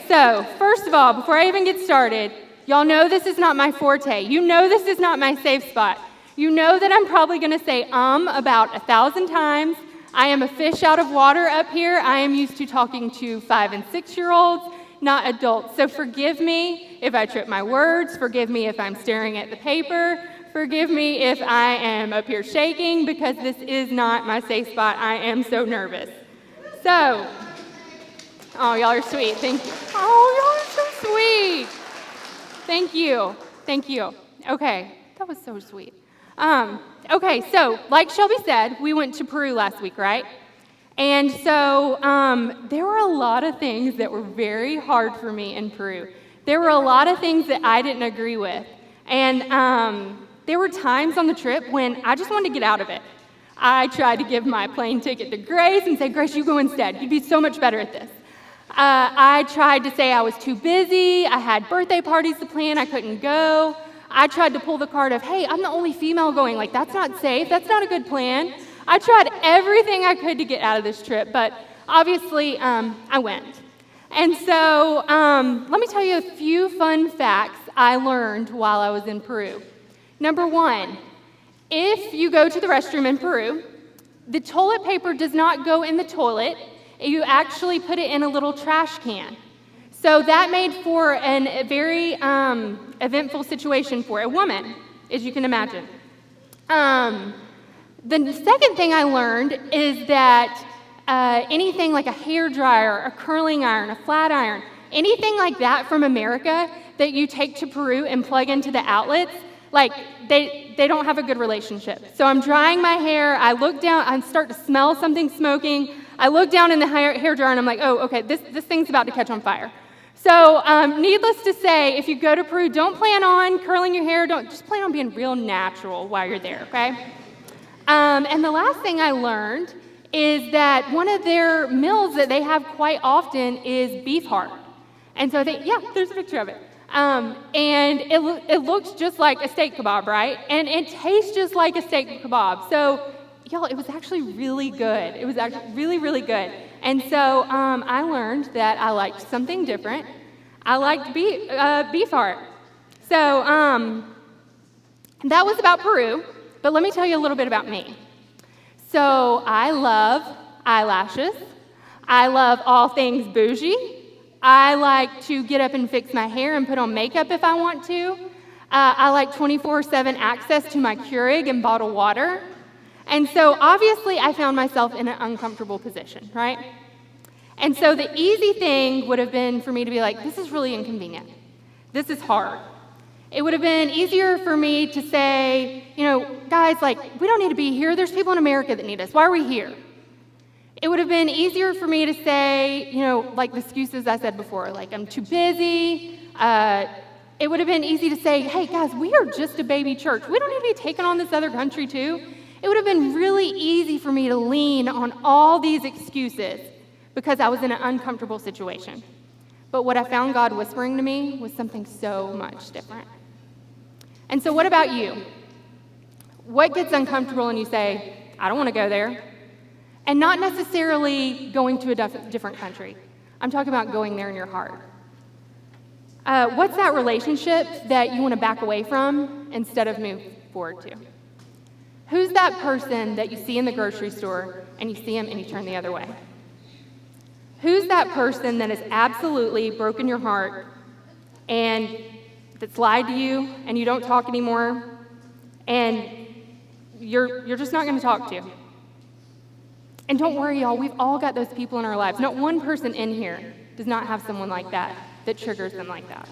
so first of all, before I even get started, y'all know this is not my forte. You know this is not my safe spot. You know that I'm probably going to say about 1,000 times. I am a fish out of water up here. I am used to talking to 5- and 6-year-olds, not adults. So forgive me if I trip my words. Forgive me if I'm staring at the paper. Forgive me if I am up here shaking, because this is not my safe spot. I am so nervous. So, oh, y'all are sweet. Thank you. Oh, y'all are so sweet. Thank you. Thank you. Okay, that was so sweet. Okay, so like Shelby said, we went to Peru last week, right? And so there were a lot of things that were very hard for me in Peru. There were a lot of things that I didn't agree with. And there were times on the trip when I just wanted to get out of it. I tried to give my plane ticket to Grace and say, Grace, you go instead. You'd be so much better at this. I tried to say I was too busy. I had birthday parties to plan. I couldn't go. I tried to pull the card of, hey, I'm the only female going. Like, that's not safe. That's not a good plan. I tried everything I could to get out of this trip, but obviously I went. And so let me tell you a few fun facts I learned while I was in Peru. Number one, if you go to the restroom in Peru, the toilet paper does not go in the toilet. You actually put it in a little trash can. So that made for a very eventful situation for a woman, as you can imagine. The second thing I learned is that anything like a hair dryer, a curling iron, a flat iron, anything like that from America that you take to Peru and plug into the outlets, like they don't have a good relationship. So I'm drying my hair, I look down, I start to smell something smoking, I look down in the hair dryer and I'm like, oh, okay, this thing's about to catch on fire. So needless to say, if you go to Peru, don't plan on curling your hair, just plan on being real natural while you're there, okay? And the last thing I learned is that one of their meals that they have quite often is beef heart. And so there's a picture of it. And it looks just like a steak kebab, right? And it tastes just like a steak kebab. So, y'all, it was actually really good. It was actually really, really good. And so I learned that I liked something different. I liked beef heart. So that was about Peru. But let me tell you a little bit about me. So I love eyelashes. I love all things bougie. I like to get up and fix my hair and put on makeup if I want to. I like 24/7 access to my Keurig and bottled water. And so obviously I found myself in an uncomfortable position, right? And so the easy thing would have been for me to be like, this is really inconvenient. This is hard. It would have been easier for me to say, guys, like, we don't need to be here. There's people in America that need us. Why are we here? It would have been easier for me to say, like the excuses I said before, like, I'm too busy. It would have been easy to say, hey, guys, we are just a baby church. We don't need to be taking on this other country, too. It would have been really easy for me to lean on all these excuses because I was in an uncomfortable situation. But what I found God whispering to me was something so much different. And so what about you? What gets uncomfortable and you say, I don't want to go there? And not necessarily going to a different country. I'm talking about going there in your heart. What's that relationship that you want to back away from instead of move forward to? Who's that person that you see in the grocery store and you see him and you turn the other way? Who's that person that has absolutely broken your heart and that's lied to you and you don't talk anymore and you're just not going to talk to? And don't worry, y'all, we've all got those people in our lives. Not one person in here does not have someone like that triggers them like that.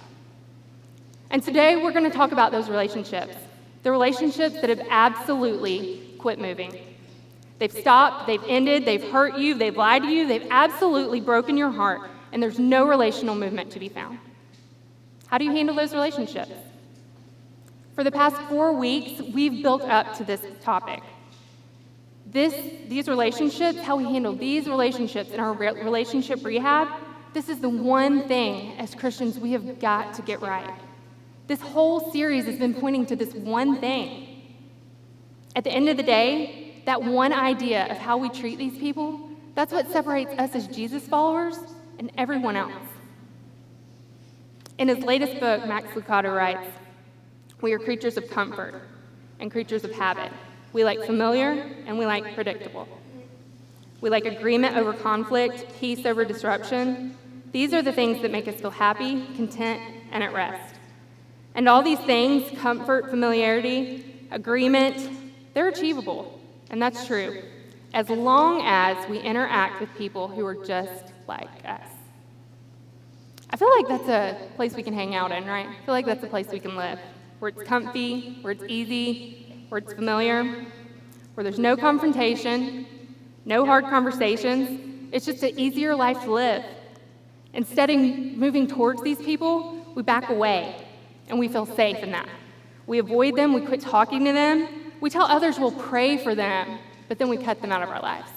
And today we're going to talk about those relationships. The relationships that have absolutely quit moving. They've stopped, they've ended, they've hurt you, they've lied to you, they've absolutely broken your heart, and there's no relational movement to be found. How do you handle those relationships? For the past 4 weeks, we've built up to this topic. These relationships, how we handle these relationships in our relationship rehab, this is the one thing as Christians we have got to get right. This whole series has been pointing to this one thing. At the end of the day, that one idea of how we treat these people, that's what separates us as Jesus followers and everyone else. In his latest book, Max Lucado writes, "We are creatures of comfort and creatures of habit. We like familiar and we like predictable. We like agreement over conflict, peace over disruption. These are the things that make us feel happy, content, and at rest. And all these things, comfort, familiarity, agreement, they're achievable, and that's true, as long as we interact with people who are just like us." I feel like that's a place we can hang out in, right? I feel like that's a place we can live, where it's comfy, where it's easy, where it's familiar, where there's no confrontation, no hard conversations. It's just an easier life to live. Instead of moving towards these people, we back away, and we feel safe in that. We avoid them, we quit talking to them, we tell others we'll pray for them, but then we cut them out of our lives.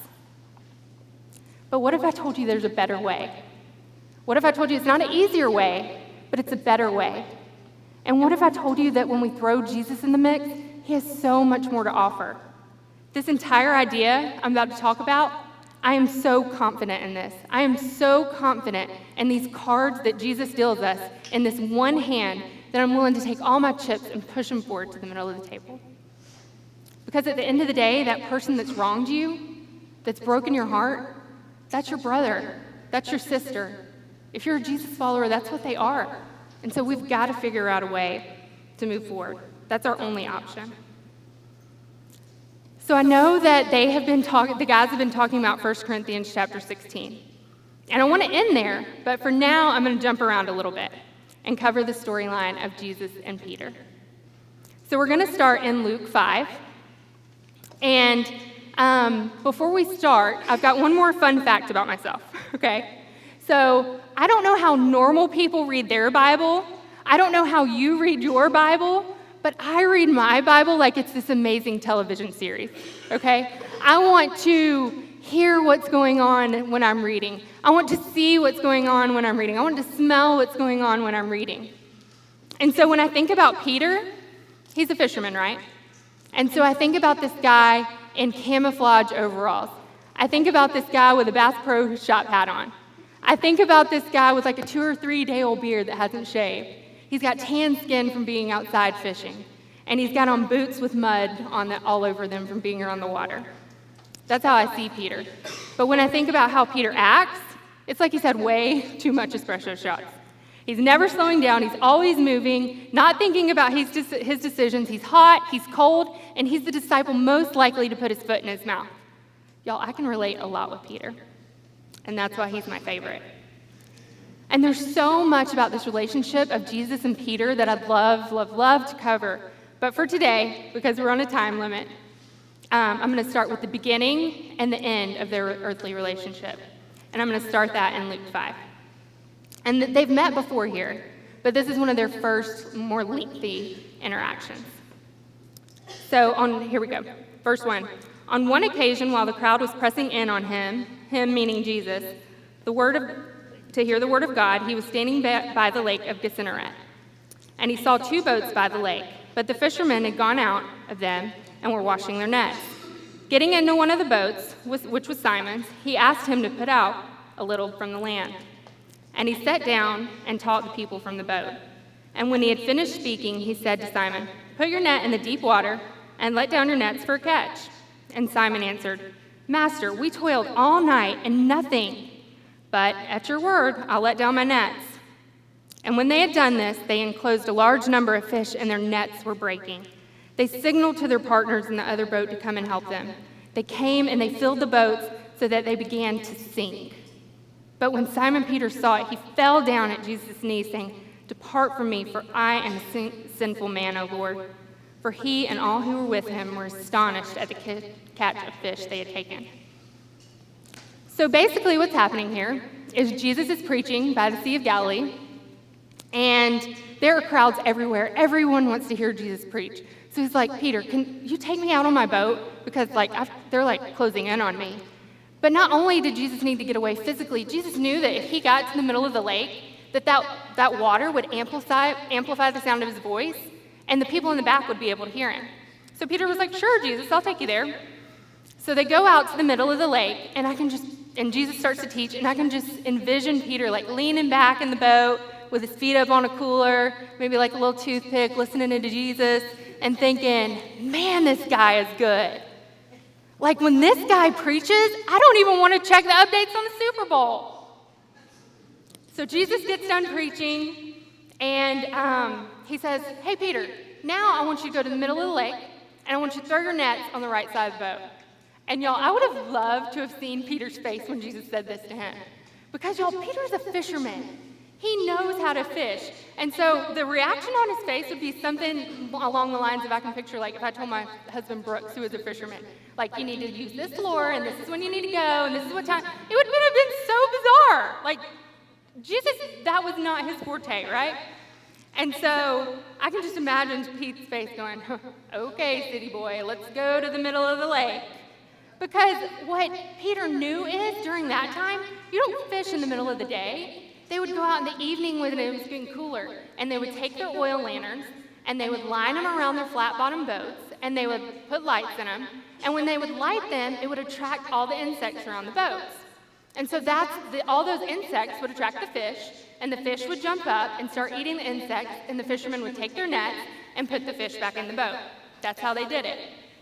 But what if I told you there's a better way? What if I told you it's not an easier way, but it's a better way? And what if I told you that when we throw Jesus in the mix, he has so much more to offer? This entire idea I'm about to talk about, I am so confident in this. I am so confident in these cards that Jesus deals us in this one hand that I'm willing to take all my chips and push them forward to the middle of the table. Because at the end of the day, that person that's wronged you, that's broken your heart, that's your brother, that's your sister. If you're a Jesus follower, that's what they are. And so we've got to figure out a way to move forward. That's our only option. So I know that the guys have been talking about 1 Corinthians chapter 16. And I want to end there, but for now, I'm going to jump around a little bit and cover the storyline of Jesus and Peter. So we're going to start in Luke 5. And before we start, I've got one more fun fact about myself, okay? So I don't know how normal people read their Bible. I don't know how you read your Bible, but I read my Bible like it's this amazing television series, okay? I want to hear what's going on when I'm reading. I want to see what's going on when I'm reading. I want to smell what's going on when I'm reading. And so when I think about Peter, he's a fisherman, right? And so I think about this guy in camouflage overalls. I think about this guy with a Bass Pro Shop hat on. I think about this guy with like a 2 or 3 day old beard that hasn't shaved. He's got tan skin from being outside fishing. And he's got on boots with mud all over them from being around the water. That's how I see Peter. But when I think about how Peter acts, it's like he's had way too much espresso shots. He's never slowing down. He's always moving, not thinking about his decisions. He's hot, he's cold, and he's the disciple most likely to put his foot in his mouth. Y'all, I can relate a lot with Peter. And that's why he's my favorite. And there's so much about this relationship of Jesus and Peter that I'd love to cover. But for today, because we're on a time limit, I'm going to start with the beginning and the end of their earthly relationship. And I'm going to start that in Luke 5. And they've met before here, but this is one of their first, more lengthy interactions. So here we go. Verse 1. On one occasion, while the crowd was pressing in on him meaning Jesus, to hear the word of God, he was standing by the lake of Gennesaret. And he saw 2 boats by the lake, but the fishermen had gone out of them and were washing their nets. Getting into one of the boats, which was Simon's, he asked him to put out a little from the land. And he sat down and taught the people from the boat. And when he had finished speaking, he said to Simon, "Put your net in the deep water and let down your nets for a catch." And Simon answered, "Master, we toiled all night and nothing, but at your word, I'll let down my nets." And when they had done this, they enclosed a large number of fish, and their nets were breaking. They signaled to their partners in the other boat to come and help them. They came and they filled the boats so that they began to sink. But when Simon Peter saw it, he fell down at Jesus' knees, saying, "Depart from me, for I am a sinful man, O Lord." For he and all who were with him were astonished at the catch of fish they had taken. So basically what's happening here is Jesus is preaching by the Sea of Galilee, and there are crowds everywhere. Everyone wants to hear Jesus preach. So he's like, "Peter, can you take me out on my boat? Because they're closing in on me." But not only did Jesus need to get away physically, Jesus knew that if he got to the middle of the lake, that water would amplify the sound of his voice, and the people in the back would be able to hear him. So Peter was like, "Sure, Jesus, I'll take you there." So they go out to the middle of the lake, and Jesus starts to teach, and I can just envision Peter leaning back in the boat with his feet up on a cooler, maybe like a little toothpick, listening to Jesus, and thinking, man, this guy is good. Like when this guy preaches, I don't even want to check the updates on the Super Bowl. So Jesus gets done preaching, and he says, hey, Peter, now I want you to go to the middle of the lake, and I want you to throw your nets on the right side of the boat. And y'all, I would have loved to have seen Peter's face when Jesus said this to him. Because y'all, Peter's a fisherman. He knows how to fish. And so the reaction on his face would be something along the lines of, I can picture, like if I told my husband Brooks, who is a fisherman, like you need to use this lure, and this is when you need to go, and this is what time. It would have been so bizarre. Like Jesus, that was not his forte, right? And so I can just imagine Pete's face going, okay, city boy, let's go to the middle of the lake. Because what Peter knew is, during that time, you don't fish in the middle of the day. They would go out in the evening when it was getting cooler, and they would take their oil lanterns, and they would line them around their flat-bottom boats, and they would put lights in them. And when they would light them, it would attract all the insects around the boats. And so all those insects would attract the fish, and the fish would jump up and start eating the insects, and the fishermen would take their nets and put the fish back in the boat. That's how they did it.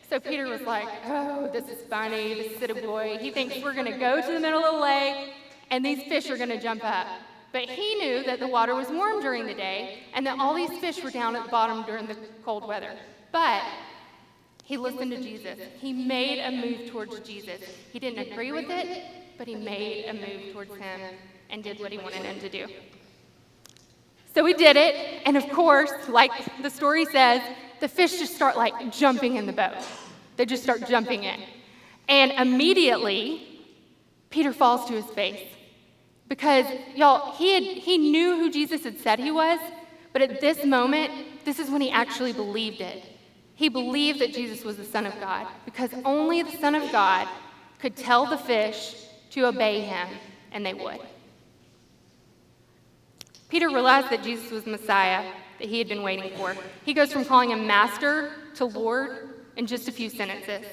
So Peter was like, oh, this is funny, this city boy. He thinks we're going to go to the middle of the lake, and these fish are going to jump up. But he knew that the water was warm during the day, and that all these fish were down at the bottom during the cold weather. But he listened to Jesus. He made a move towards Jesus. He didn't agree with it, but he made a move towards him and did what he wanted him to do. So he did it, and of course, like the story says, the fish just start like jumping in the boat. They just start jumping in. And immediately, Peter falls to his face. Because, y'all, he knew who Jesus had said he was, but at this moment, this is when he actually believed it. He believed that Jesus was the Son of God, because only the Son of God could tell the fish to obey him, and they would. Peter realized that Jesus was the Messiah that he had been waiting for. He goes from calling him Master to Lord in just a few sentences.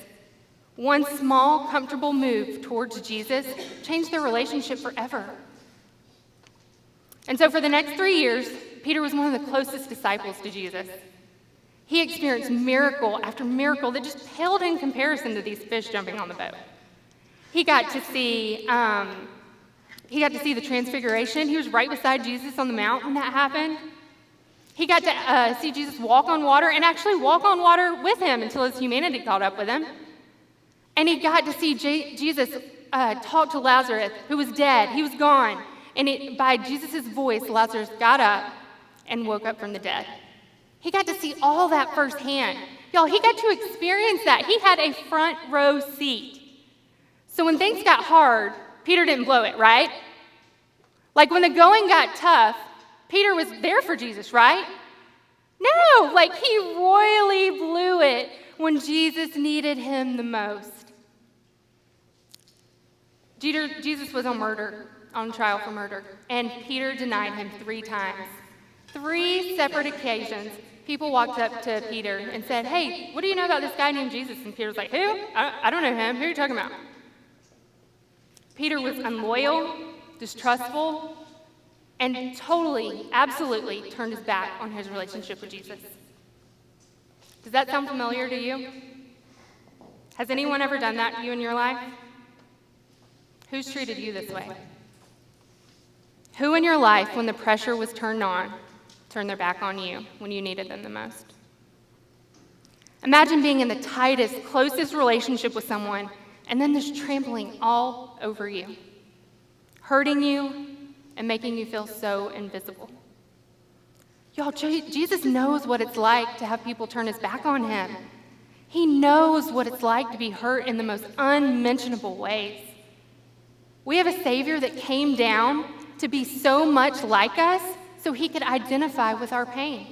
One small, comfortable move towards Jesus changed their relationship forever. And so for the next 3 years, Peter was one of the closest disciples to Jesus. He experienced miracle after miracle that just paled in comparison to these fish jumping on the boat. He got to see the transfiguration. He was right beside Jesus on the mount when that happened. He got to see Jesus walk on water and actually walk on water with him until his humanity caught up with him. And he got to see Jesus talk to Lazarus, who was dead. He was gone. And by Jesus' voice, Lazarus got up and woke up from the dead. He got to see all that firsthand. Y'all, he got to experience that. He had a front row seat. So when things got hard, Peter didn't blow it, right? Like when the going got tough, Peter was there for Jesus, right? No, like he royally blew it when Jesus needed him the most. Jesus was on trial for murder, and Peter denied him 3 times. 3 separate occasions, people walked up to Peter and said, hey, what do you know about this guy named Jesus? And Peter was like, who? I don't know him. Who are you talking about? Peter was unloyal, distrustful, and totally, absolutely turned his back on his relationship with Jesus. Does that sound familiar to you? Has anyone ever done that to you in your life? Who's treated you this way? Who in your life, when the pressure was turned on, turned their back on you when you needed them the most? Imagine being in the tightest, closest relationship with someone, and then just trampling all over you, hurting you, and making you feel so invisible. Y'all, Jesus knows what it's like to have people turn his back on him. He knows what it's like to be hurt in the most unmentionable ways. We have a Savior that came down to be so much like us so he could identify with our pain.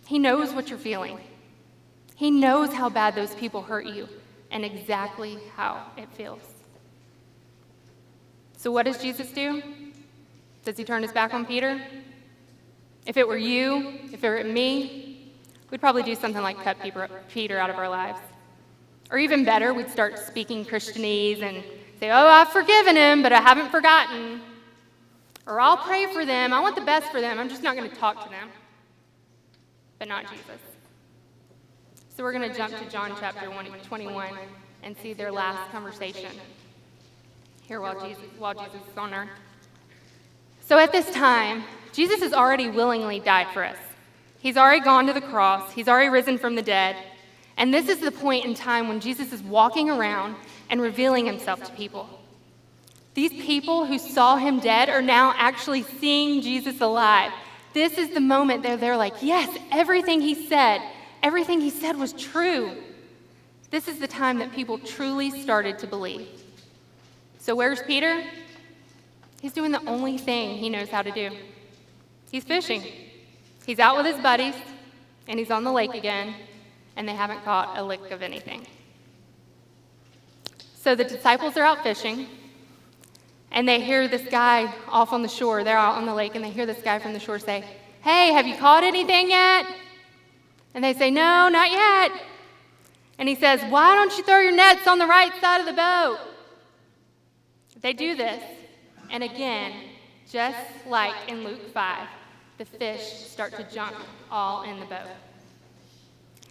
He knows what you're feeling. He knows how bad those people hurt you and exactly how it feels. So what does Jesus do? Does he turn his back on Peter? If it were you, if it were me, we'd probably do something like cut Peter out of our lives. Or even better, we'd start speaking Christianese and say, oh, I've forgiven him, but I haven't forgotten. Or I'll pray for them. I want the best for them. I'm just not going to talk to them. But not Jesus. So we're going to jump to John chapter 21 and see their last conversation here while Jesus is on earth. So at this time, Jesus has already willingly died for us. He's already gone to the cross. He's already risen from the dead. And this is the point in time when Jesus is walking around and revealing himself to people. These people who saw him dead are now actually seeing Jesus alive. This is the moment that they're like, yes, everything he said was true. This is the time that people truly started to believe. So where's Peter? He's doing the only thing he knows how to do. He's fishing. He's out with his buddies, and he's on the lake again, and they haven't caught a lick of anything. So the disciples are out fishing, and they hear this guy off on the shore. They're out on the lake, and they hear this guy from the shore say, hey, have you caught anything yet? And they say, no, not yet. And he says, why don't you throw your nets on the right side of the boat? They do this, and again, just like in Luke 5, the fish start to jump all in the boat.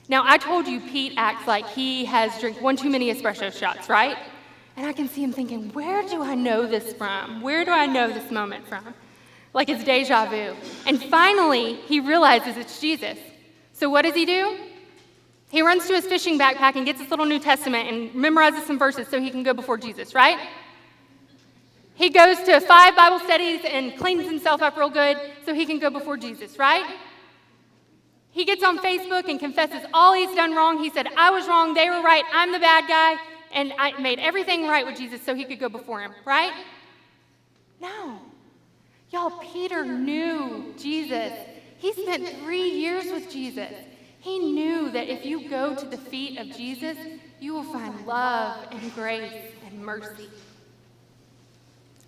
Now, I told you Pete acts like he has drank one too many espresso shots, right? And I can see him thinking, where do I know this from? Where do I know this moment from? Like it's deja vu. And finally, he realizes it's Jesus. So what does he do? He runs to his fishing backpack and gets his little New Testament and memorizes some verses so he can go before Jesus, right? He goes to 5 Bible studies and cleans himself up real good so he can go before Jesus, right? He gets on Facebook and confesses all he's done wrong. He said, I was wrong, they were right, I'm the bad guy, and I made everything right with Jesus so he could go before him, right? No. Y'all, Peter knew Jesus. He spent 3 years with Jesus. He knew that if you go to the feet of Jesus, you will find love and grace and mercy.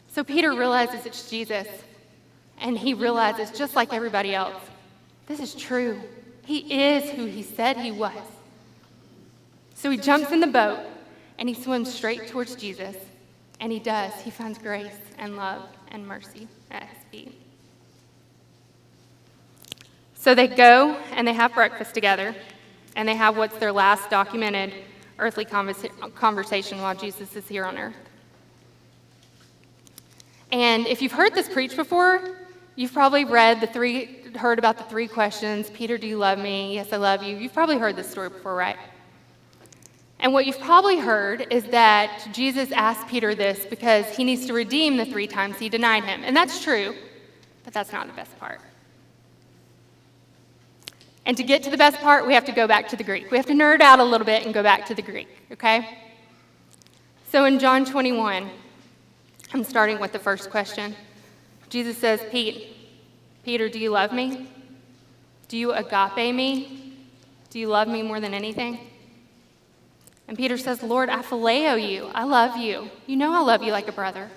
So Peter realizes it's Jesus, and he realizes, just like everybody else, this is true. He is who he said he was. So he jumps in the boat, and he swims straight towards Jesus, and he does. He finds grace and love and mercy at his feet. So they go, and they have breakfast together, and they have what's their last documented earthly conversation while Jesus is here on earth. And if you've heard this preached before, you've probably heard about the 3 questions. Peter, do you love me? Yes, I love you. You've probably heard this story before, right? And what you've probably heard is that Jesus asked Peter this because he needs to redeem the 3 times he denied him. And that's true, but that's not the best part. And to get to the best part, we have to go back to the Greek. We have to nerd out a little bit and go back to the Greek, okay? So in John 21, I'm starting with the first question. Jesus says, Peter, do you love me? Do you agape me? Do you love me more than anything? And Peter says, Lord, I phileo you. I love you. You know I love you like a brother.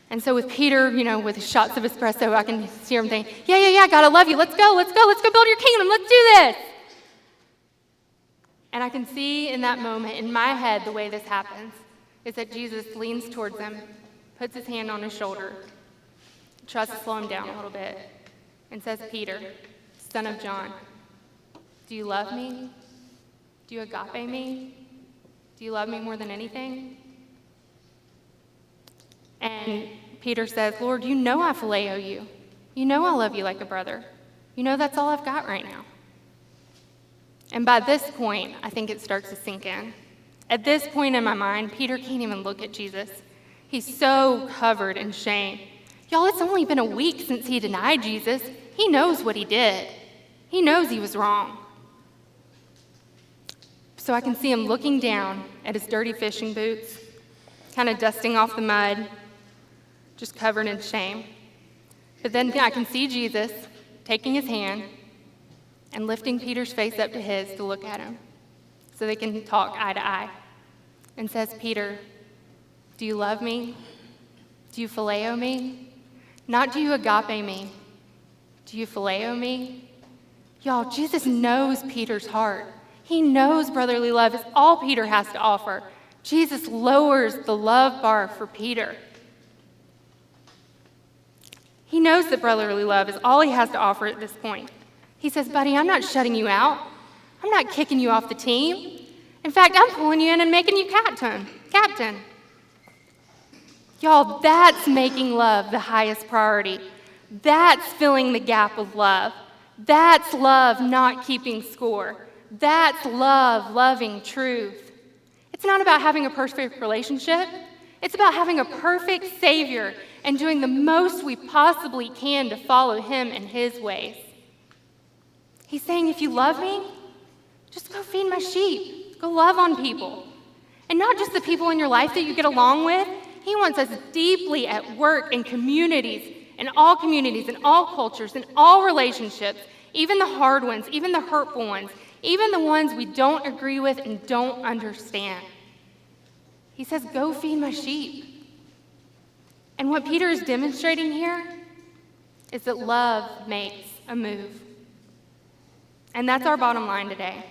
And so with Peter, with his shots of espresso, I can hear him think, yeah, God, I love you. Let's go build your kingdom. Let's do this. And I can see in that moment, in my head, the way this happens is that Jesus leans towards him, puts his hand on his shoulder, tries to slow him down a little bit, and says, Peter, son of John, do you love me? Do you agape me? Do you love me more than anything? And Peter says, Lord, you know I phileo you. You know I love you like a brother. You know that's all I've got right now. And by this point, I think it starts to sink in. At this point in my mind, Peter can't even look at Jesus. He's so covered in shame. Y'all, it's only been a week since he denied Jesus. He knows what he did. He knows he was wrong. So I can see him looking down at his dirty fishing boots, kind of dusting off the mud, just covered in shame. But then I can see Jesus taking his hand and lifting Peter's face up to his to look at him so they can talk eye to eye, and says, Peter, do you love me? Do you phileo me? Not do you agape me. Do you phileo me? Y'all, Jesus knows Peter's heart. He knows brotherly love is all Peter has to offer. Jesus lowers the love bar for Peter. He knows that brotherly love is all he has to offer at this point. He says, buddy, I'm not shutting you out. I'm not kicking you off the team. In fact, I'm pulling you in and making you captain. Y'all, that's making love the highest priority. That's filling the gap with love. That's love not keeping score. That's love loving truth. It's not about having a perfect relationship. It's about having a perfect Savior and doing the most we possibly can to follow him and his ways. He's saying, if you love me, just go feed my sheep. Go love on people. And not just the people in your life that you get along with. He wants us deeply at work in communities, in all cultures, in all relationships, even the hard ones, even the hurtful ones, even the ones we don't agree with and don't understand. He says, go feed my sheep. And what Peter is demonstrating here is that love makes a move. And that's our bottom line today.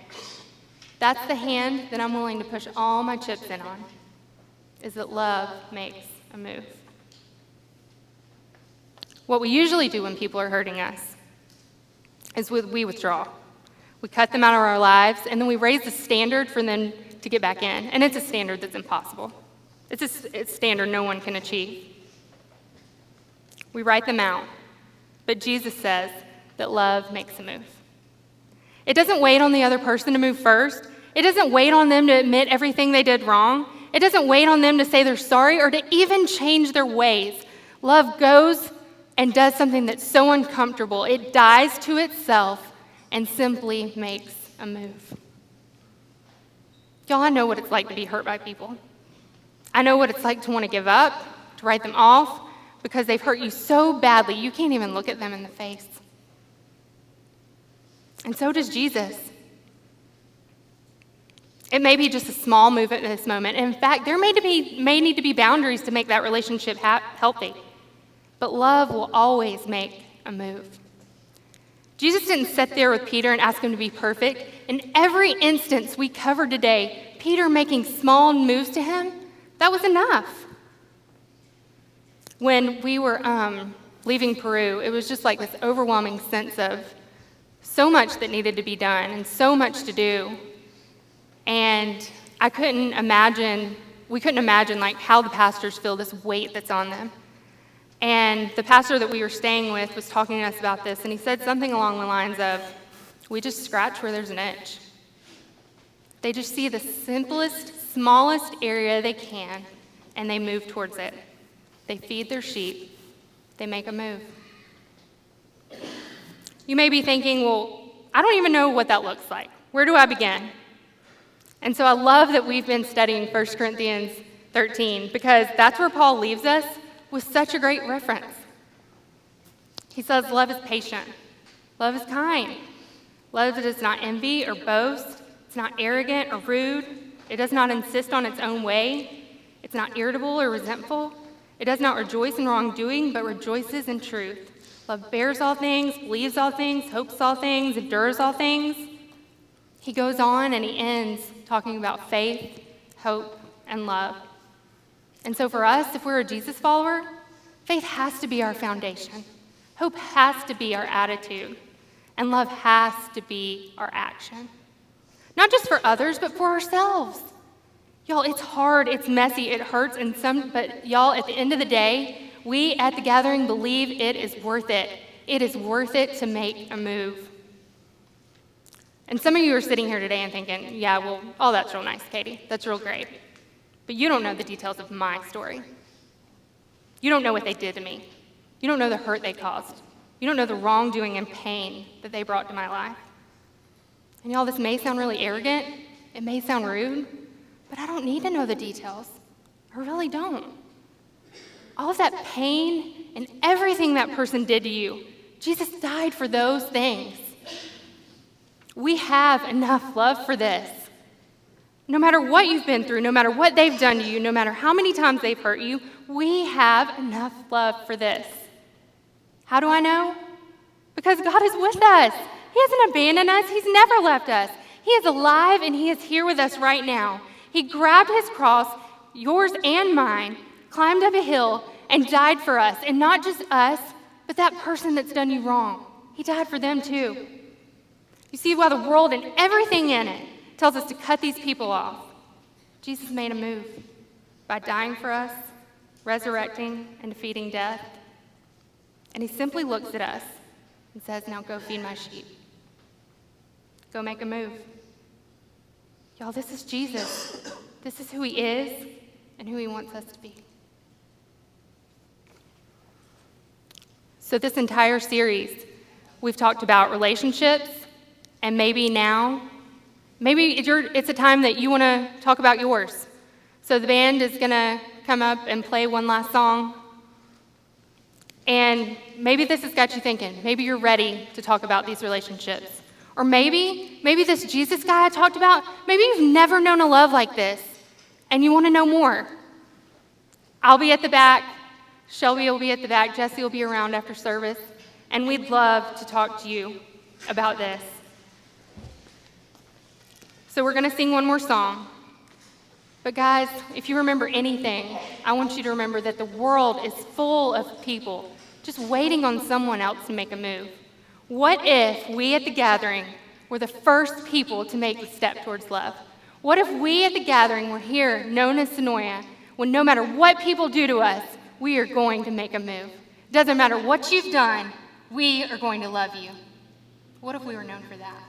That's the hand that I'm willing to push all my chips in on, is that love makes a move. What we usually do when people are hurting us is we withdraw. We cut them out of our lives, and then we raise the standard for them to get back in. And it's a standard that's impossible. It's a standard no one can achieve. We write them out. But Jesus says that love makes a move. It doesn't wait on the other person to move first. It doesn't wait on them to admit everything they did wrong. It doesn't wait on them to say they're sorry or to even change their ways. Love goes and does something that's so uncomfortable. It dies to itself and simply makes a move. Y'all, I know what it's like to be hurt by people. I know what it's like to want to give up, to write them off, because they've hurt you so badly you can't even look at them in the face. And so does Jesus. It may be just a small move at this moment. And in fact, there may need to be boundaries to make that relationship healthy. But love will always make a move. Jesus didn't sit there with Peter and ask him to be perfect. In every instance we covered today, Peter making small moves to him, that was enough. When we were leaving Peru, it was just like this overwhelming sense of so much that needed to be done and so much to do. And we couldn't imagine like how the pastors feel this weight that's on them. And the pastor that we were staying with was talking to us about this, and he said something along the lines of, we just scratch where there's an itch. They just see the simplest, smallest area they can, and they move towards it. They feed their sheep. They make a move. You may be thinking, well, I don't even know what that looks like. Where do I begin? And so I love that we've been studying 1 Corinthians 13, because that's where Paul leaves us with such a great reference. He says, love is patient. Love is kind. Love does not envy or boast. It's not arrogant or rude. It does not insist on its own way. It's not irritable or resentful. It does not rejoice in wrongdoing, but rejoices in truth. Love bears all things, believes all things, hopes all things, endures all things. He goes on and he ends talking about faith, hope, and love. And so for us, if we're a Jesus follower, faith has to be our foundation. Hope has to be our attitude. And love has to be our action. Not just for others, but for ourselves. Y'all, it's hard, it's messy, it hurts, but y'all, at the end of the day, we at the gathering believe it is worth it. It is worth it to make a move. And some of you are sitting here today and thinking, yeah, well, all that's real nice, Katie. That's real great. But you don't know the details of my story. You don't know what they did to me. You don't know the hurt they caused. You don't know the wrongdoing and pain that they brought to my life. And y'all, this may sound really arrogant. It may sound rude, but I don't need to know the details. I really don't. All of that pain and everything that person did to you, Jesus died for those things. We have enough love for this. No matter what you've been through, no matter what they've done to you, no matter how many times they've hurt you, we have enough love for this. How do I know? Because God is with us. He hasn't abandoned us. He's never left us. He is alive and he is here with us right now. He grabbed his cross, yours and mine, climbed up a hill and died for us. And not just us, but But that person that's done you wrong, he died for them too. You see, while the world and everything in it tells us to cut these people off, Jesus made a move by dying for us, resurrecting, and defeating death. And he simply looks at us and says, now go feed my sheep. Go make a move. Y'all, this is Jesus. This is who he is and who he wants us to be. So this entire series, we've talked about relationships, and maybe it's a time that you want to talk about yours. So the band is going to come up and play one last song. And maybe this has got you thinking. Maybe you're ready to talk about these relationships. Or maybe this Jesus guy I talked about, maybe you've never known a love like this, and you want to know more. I'll be at the back. Shelby will be at the back. Jesse will be around after service. And we'd love to talk to you about this. So we're going to sing one more song. But guys, if you remember anything, I want you to remember that the world is full of people just waiting on someone else to make a move. What if we at the gathering were the first people to make the step towards love? What if we at the gathering were here, known as Sonoya, when no matter what people do to us, we are going to make a move? Doesn't matter what you've done, we are going to love you. What if we were known for that?